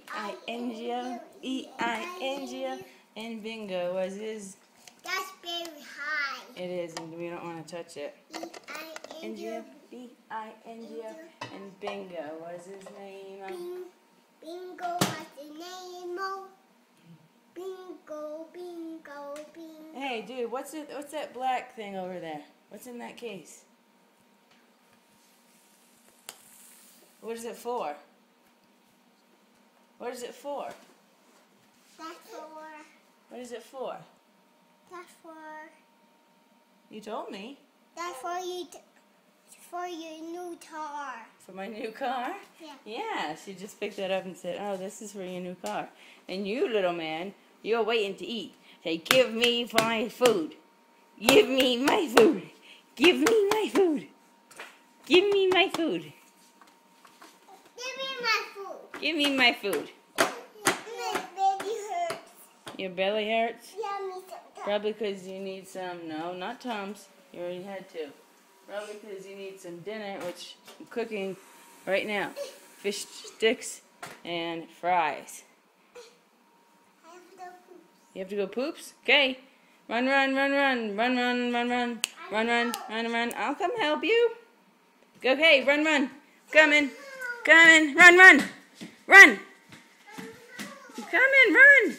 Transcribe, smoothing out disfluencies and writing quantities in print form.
E-I-N-G-O, E-I-N-G-O, and bingo was his. That's very high. It is, and we don't want to touch it. E-I-N-G-O, B-I-N-G-O, and bingo was his name. bingo was the name. Bingo, bingo, bingo. Hey, dude, what's that black thing over there? What's in that case? What is it for? What is it for? That's for. What is it for? That's for. You told me. That's for you. For your new car. For my new car? Yeah. Yeah, she just picked that up and said, oh, this is for your new car. And you, little man, you're waiting to eat. Say, give me my food. Give me my food. Give me my food. Give me my food. Give me my food. Give me my food. My belly hurts. Your belly hurts? Yeah, me sometimes. Probably because you need some, no, not Tums. You already had two. Probably because you need some dinner, which I'm cooking right now. Fish sticks and fries. I have to poop. You have to go poops? Okay. Run, run, run, run. Run, run, run, run. Run, run, run, run. I'll come help you. Okay, run, run. Coming. Coming. Run, run. Run. Coming, run.